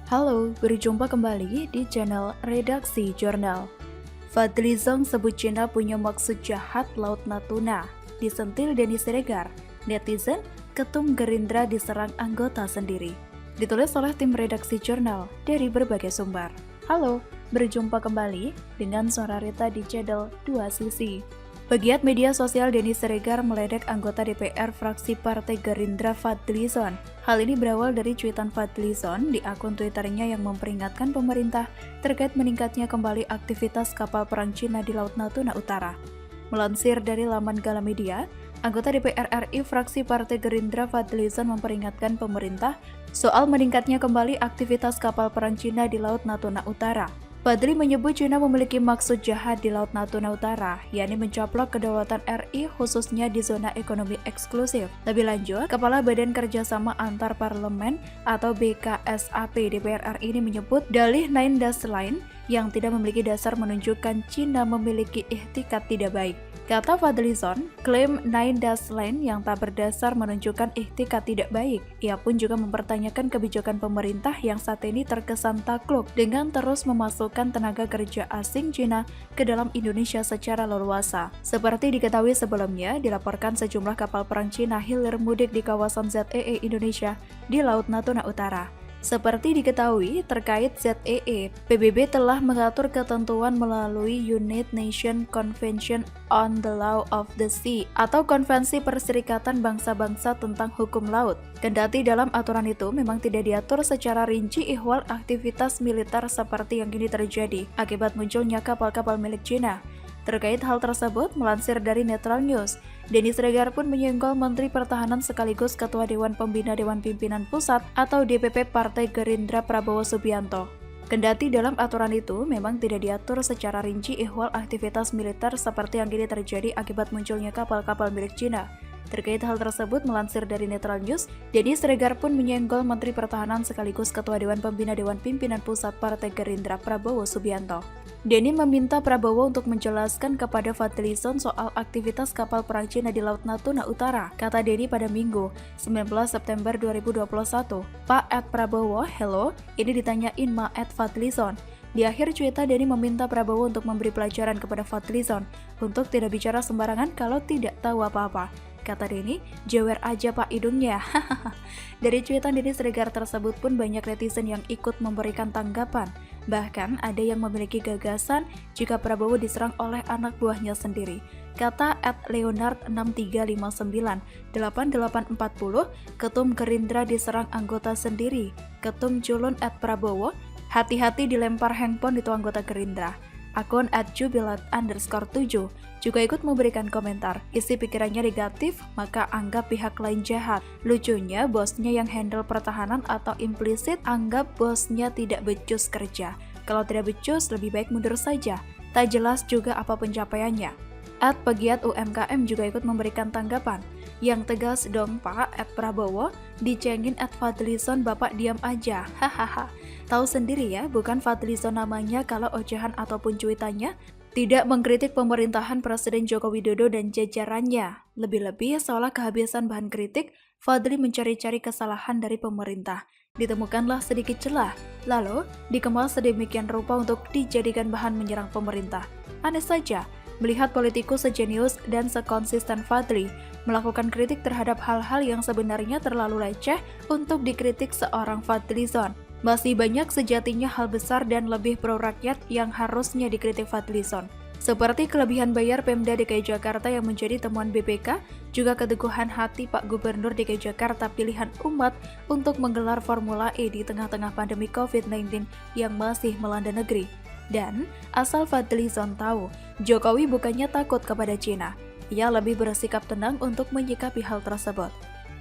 Halo, berjumpa kembali di channel Redaksi Jurnal. Fadlizon sebut Cina punya maksud jahat Laut Natuna. Disentil Denny Siregar, netizen ketum Gerindra diserang anggota sendiri. Ditulis oleh tim Redaksi Jurnal dari berbagai sumber. Halo, berjumpa kembali dengan suara Rita di channel Dua Sisi. Pegiat media sosial Denny Siregar meledek anggota DPR fraksi Partai Gerindra Fadlizon. Hal ini berawal dari cuitan Fadlizon di akun Twitternya yang memperingatkan pemerintah terkait meningkatnya kembali aktivitas kapal perang Cina di Laut Natuna Utara. Melansir dari laman Galamedia, anggota DPR RI fraksi Partai Gerindra Fadlizon memperingatkan pemerintah soal meningkatnya kembali aktivitas kapal perang Cina di Laut Natuna Utara. Fadli menyebut Cina memiliki maksud jahat di Laut Natuna Utara, yakni mencaplok kedaulatan RI khususnya di zona ekonomi eksklusif. Lebih lanjut, Kepala Badan Kerjasama Antar Parlemen atau BKSAP DPR RI ini menyebut dalih Nine Dash Line yang tidak memiliki dasar menunjukkan Cina memiliki ikhtikat tidak baik. Kata Fadlizon, klaim Nine Dash Line yang tak berdasar menunjukkan ikhtikat tidak baik. Ia pun juga mempertanyakan kebijakan pemerintah yang saat ini terkesan takluk dengan terus memasukkan tenaga kerja asing Cina ke dalam Indonesia secara leluasa. Seperti diketahui sebelumnya, dilaporkan sejumlah kapal perang Cina hilir mudik di kawasan ZEE Indonesia di Laut Natuna Utara. Seperti diketahui, terkait ZEE, PBB telah mengatur ketentuan melalui United Nations Convention on the Law of the Sea atau Konvensi Perserikatan Bangsa-Bangsa tentang Hukum Laut. Kendati dalam aturan itu memang tidak diatur secara rinci ihwal aktivitas militer seperti yang kini terjadi akibat munculnya kapal-kapal milik Cina. Terkait hal tersebut, melansir dari Netral News, Denny Siregar pun menyenggol Menteri Pertahanan sekaligus Ketua Dewan Pembina Dewan Pimpinan Pusat atau DPP Partai Gerindra Prabowo Subianto. Kendati dalam aturan itu memang tidak diatur secara rinci ihwal aktivitas militer seperti yang kini terjadi akibat munculnya kapal-kapal milik Cina. Terkait hal tersebut, melansir dari Netral News, Denny Siregar pun menyenggol Menteri Pertahanan sekaligus Ketua Dewan Pembina Dewan Pimpinan Pusat Partai Gerindra Prabowo Subianto. Denny meminta Prabowo untuk menjelaskan kepada Fadlizon soal aktivitas kapal perang Cina di Laut Natuna Utara. Kata Denny pada Minggu, 19 September 2021. Pak Prabowo, hello, ini ditanyain Ma Fadlizon. Di akhir cuitan, Denny meminta Prabowo untuk memberi pelajaran kepada Fadlizon untuk tidak bicara sembarangan kalau tidak tahu apa-apa. Kata Denny, jewer aja pak hidungnya. Dari cuitan Denny Siregar tersebut pun banyak netizen yang ikut memberikan tanggapan. Bahkan ada yang memiliki gagasan jika Prabowo diserang oleh anak buahnya sendiri. Kata @leonard63598840, Ketum Gerindra diserang anggota sendiri. Ketum culun @Prabowo, hati-hati dilempar handphone itu anggota Gerindra. Akun @jubilat_7 juga ikut memberikan komentar. Isi pikirannya negatif, maka anggap pihak lain jahat. Lucunya, bosnya yang handle pertahanan atau implisit anggap bosnya tidak becus kerja. Kalau tidak becus, lebih baik mundur saja. Tak jelas juga apa pencapaiannya. Pegiat UMKM juga ikut memberikan tanggapan. Yang tegas dong Pak, Prabowo, dicengin Fadlizon Bapak diam aja, hahaha. Tahu sendiri ya, bukan Fadlizon namanya kalau ocehan ataupun cuitannya tidak mengkritik pemerintahan Presiden Joko Widodo dan jajarannya. Lebih-lebih seolah kehabisan bahan kritik, Fadli mencari-cari kesalahan dari pemerintah. Ditemukanlah sedikit celah, lalu dikemas sedemikian rupa untuk dijadikan bahan menyerang pemerintah. Aneh saja, melihat politikus sejenius dan sekonsisten Fadli melakukan kritik terhadap hal-hal yang sebenarnya terlalu receh untuk dikritik seorang Fadlizon. Masih banyak sejatinya hal besar dan lebih pro rakyat yang harusnya dikritik Fadlizon. Seperti kelebihan bayar Pemda DKI Jakarta yang menjadi temuan BPK, juga keteguhan hati Pak Gubernur DKI Jakarta pilihan umat untuk menggelar Formula E di tengah-tengah pandemi COVID-19 yang masih melanda negeri. Dan asal Fadlizon tahu, Jokowi bukannya takut kepada Cina. Ia lebih bersikap tenang untuk menyikapi hal tersebut.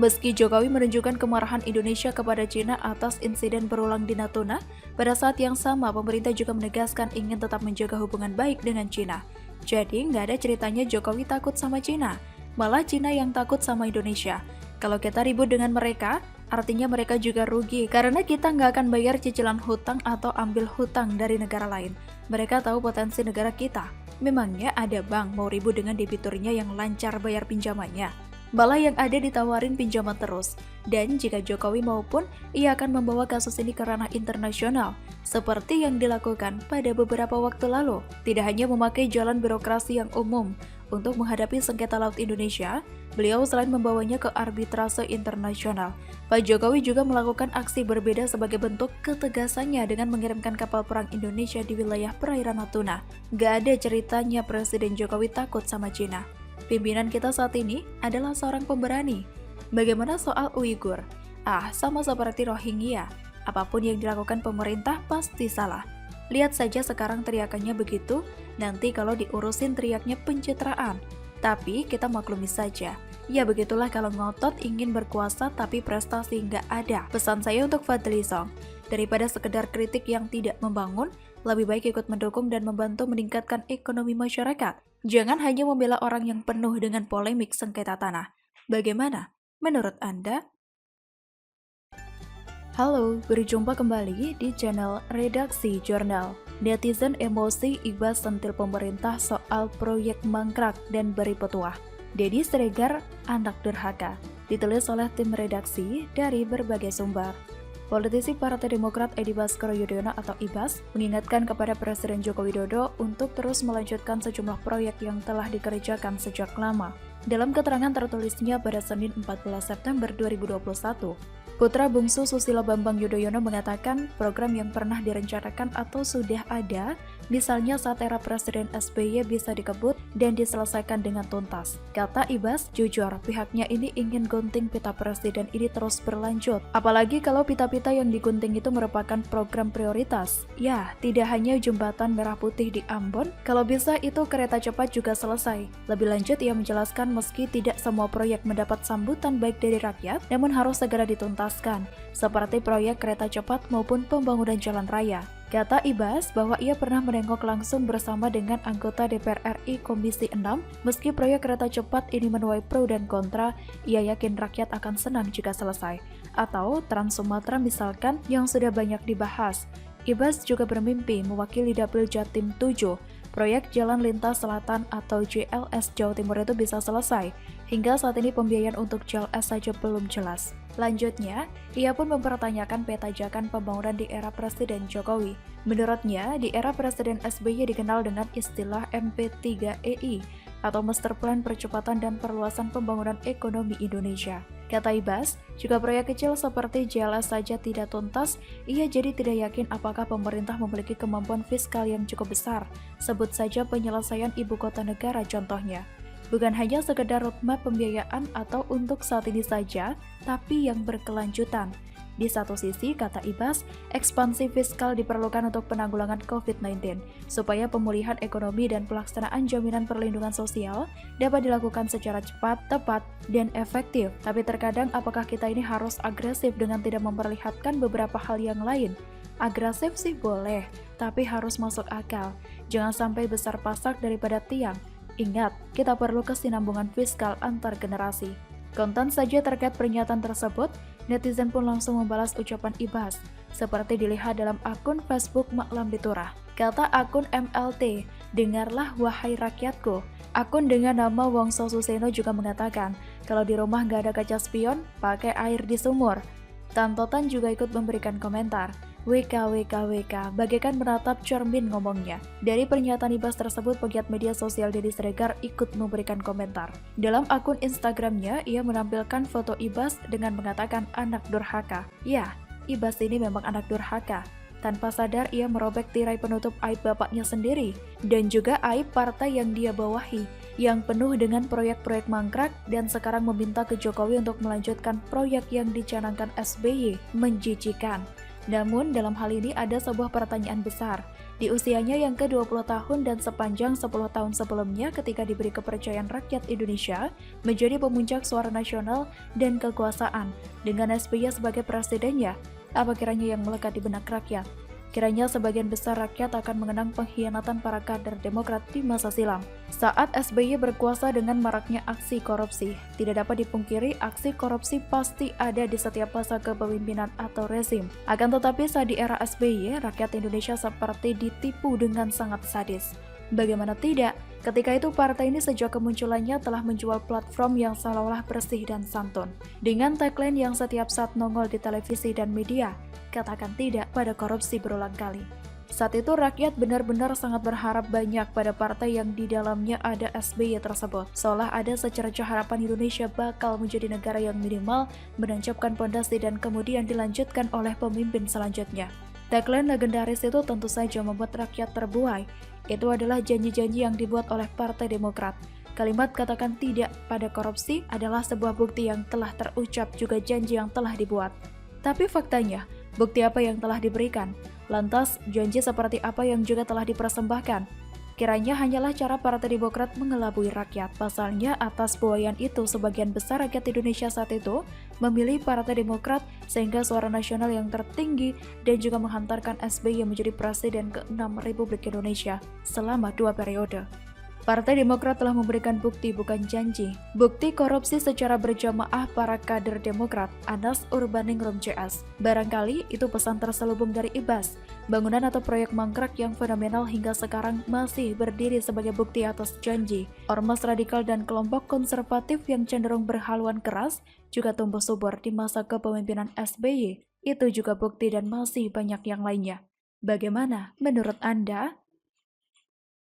Meski Jokowi menunjukkan kemarahan Indonesia kepada Cina atas insiden berulang di Natuna, pada saat yang sama pemerintah juga menegaskan ingin tetap menjaga hubungan baik dengan Cina. Jadi nggak ada ceritanya Jokowi takut sama Cina, malah Cina yang takut sama Indonesia. Kalau kita ribut dengan mereka, artinya mereka juga rugi karena kita nggak akan bayar cicilan hutang atau ambil hutang dari negara lain. Mereka tahu potensi negara kita. Memangnya ada bank mau ribut dengan debiturnya yang lancar bayar pinjamannya? Malah yang ada ditawarin pinjaman terus. Dan jika Jokowi maupun, ia akan membawa kasus ini ke ranah internasional, seperti yang dilakukan pada beberapa waktu lalu. Tidak hanya memakai jalan birokrasi yang umum untuk menghadapi sengketa laut Indonesia, beliau selain membawanya ke arbitrase internasional, Pak Jokowi juga melakukan aksi berbeda sebagai bentuk ketegasannya dengan mengirimkan kapal perang Indonesia di wilayah perairan Natuna. Gak ada ceritanya Presiden Jokowi takut sama Cina. Pimpinan kita saat ini adalah seorang pemberani. Bagaimana soal Uighur? Sama seperti Rohingya. Apapun yang dilakukan pemerintah pasti salah. Lihat saja sekarang teriakannya begitu, nanti kalau diurusin teriaknya pencitraan. Tapi kita maklumi saja. Ya begitulah kalau ngotot ingin berkuasa tapi prestasi nggak ada. Pesan saya untuk Fadlizon, daripada sekedar kritik yang tidak membangun, lebih baik ikut mendukung dan membantu meningkatkan ekonomi masyarakat. Jangan hanya membela orang yang penuh dengan polemik sengketa tanah. Bagaimana menurut Anda? Halo, berjumpa kembali di channel Redaksi Jurnal. Netizen emosi ibas sentil pemerintah soal proyek mangkrak dan beri petuah. Deddy Siregar, anak durhaka. Ditulis oleh tim redaksi dari berbagai sumber. Politisi Partai Demokrat Edi Baskoro Yudhoyono atau IBAS mengingatkan kepada Presiden Joko Widodo untuk terus melanjutkan sejumlah proyek yang telah dikerjakan sejak lama. Dalam keterangan tertulisnya pada Senin 14 September 2021, putra bungsu Susilo Bambang Yudhoyono mengatakan program yang pernah direncanakan atau sudah ada, misalnya saat era Presiden SBY bisa dikebut dan diselesaikan dengan tuntas. Kata Ibas, jujur pihaknya ini ingin gunting pita presiden ini terus berlanjut. Apalagi kalau pita-pita yang digunting itu merupakan program prioritas. Ya, tidak hanya jembatan merah putih di Ambon, kalau bisa itu kereta cepat juga selesai. Lebih lanjut ia menjelaskan meski tidak semua proyek mendapat sambutan baik dari rakyat, namun harus segera dituntaskan, seperti proyek kereta cepat maupun pembangunan jalan raya. Kata Ibas bahwa ia pernah menengok langsung bersama dengan anggota DPR RI Komisi 6, meski proyek kereta cepat ini menuai pro dan kontra, ia yakin rakyat akan senang jika selesai. Atau Trans Sumatera misalkan yang sudah banyak dibahas. Ibas juga bermimpi mewakili Dapil Jatim 7, proyek Jalan Lintas Selatan atau JLS Jawa Timur itu bisa selesai. Hingga saat ini pembiayaan untuk JLS saja belum jelas. Lanjutnya, ia pun mempertanyakan petajakan pembangunan di era Presiden Jokowi. Menurutnya, di era Presiden SBY dikenal dengan istilah MP3EI atau Master Plan Percepatan dan Perluasan Pembangunan Ekonomi Indonesia. Kata Ibas, juga proyek kecil seperti JLS saja tidak tuntas, ia jadi tidak yakin apakah pemerintah memiliki kemampuan fiskal yang cukup besar. Sebut saja penyelesaian ibu kota negara contohnya. Bukan hanya sekedar roadmap pembiayaan atau untuk saat ini saja, tapi yang berkelanjutan. Di satu sisi, kata Ibas, ekspansi fiskal diperlukan untuk penanggulangan COVID-19, supaya pemulihan ekonomi dan pelaksanaan jaminan perlindungan sosial dapat dilakukan secara cepat, tepat, dan efektif. Tapi terkadang apakah kita ini harus agresif dengan tidak memperlihatkan beberapa hal yang lain? Agresif sih boleh, tapi harus masuk akal. Jangan sampai besar pasak daripada tiang. Ingat, kita perlu kesinambungan fiskal antar generasi. Konten saja terkait pernyataan tersebut, netizen pun langsung membalas ucapan Ibas, seperti dilihat dalam akun Facebook Maklam Biturah. Kata akun MLT, dengarlah wahai rakyatku. Akun dengan nama Wongso Suseno juga mengatakan, kalau di rumah gak ada kaca spion, pakai air di sumur. Tantotan juga ikut memberikan komentar. WKWKWK, bagaikan menatap cermin ngomongnya. Dari pernyataan Ibas tersebut, pegiat media sosial Deddy Siregar ikut memberikan komentar. Dalam akun Instagramnya, ia menampilkan foto Ibas dengan mengatakan anak durhaka. Ya, Ibas ini memang anak durhaka. Tanpa sadar ia merobek tirai penutup aib bapaknya sendiri, dan juga aib partai yang dia bawahi, yang penuh dengan proyek-proyek mangkrak dan sekarang meminta ke Jokowi untuk melanjutkan proyek yang dicanangkan SBY. Menjijikan. Namun dalam hal ini ada sebuah pertanyaan besar. Di usianya yang ke-20 tahun dan sepanjang 10 tahun sebelumnya ketika diberi kepercayaan rakyat Indonesia menjadi pemuncak suara nasional dan kekuasaan dengan SBY sebagai presidennya, apa kiranya yang melekat di benak rakyat? Kiranya sebagian besar rakyat akan mengenang pengkhianatan para kader Demokrat di masa silam. Saat SBY berkuasa dengan maraknya aksi korupsi, tidak dapat dipungkiri aksi korupsi pasti ada di setiap fase kepemimpinan atau rezim. Akan tetapi saat di era SBY, rakyat Indonesia seperti ditipu dengan sangat sadis. Bagaimana tidak, Ketika itu partai ini sejak kemunculannya telah menjual platform yang seolah-olah bersih dan santun. Dengan tagline yang setiap saat nongol di televisi dan media, katakan tidak pada korupsi berulang kali. Saat itu rakyat benar-benar sangat berharap banyak pada partai yang di dalamnya ada SBY tersebut. Seolah ada secercah harapan Indonesia bakal menjadi negara yang minimal menancapkan pondasi dan kemudian dilanjutkan oleh pemimpin selanjutnya. Tagline legendaris itu tentu saja membuat rakyat terbuai. Itu adalah janji-janji yang dibuat oleh Partai Demokrat. Kalimat katakan tidak pada korupsi adalah sebuah bukti yang telah terucap juga janji yang telah dibuat. Tapi faktanya, bukti apa yang telah diberikan? Lantas, janji seperti apa yang juga telah dipersembahkan? Kiranya hanyalah cara Partai Demokrat mengelabui rakyat. Pasalnya, atas buayan itu sebagian besar rakyat Indonesia saat itu memilih Partai Demokrat sehingga suara nasional yang tertinggi dan juga menghantarkan SBY menjadi Presiden ke-6 Republik Indonesia selama 2 periode. Partai Demokrat telah memberikan bukti bukan janji. Bukti korupsi secara berjamaah para kader Demokrat, Anas Urbaningrum CS. Barangkali itu pesan terselubung dari IBAS, bangunan atau proyek mangkrak yang fenomenal hingga sekarang masih berdiri sebagai bukti atas janji. Ormas radikal dan kelompok konservatif yang cenderung berhaluan keras juga tumbuh subur di masa kepemimpinan SBY. Itu juga bukti dan masih banyak yang lainnya. Bagaimana menurut Anda?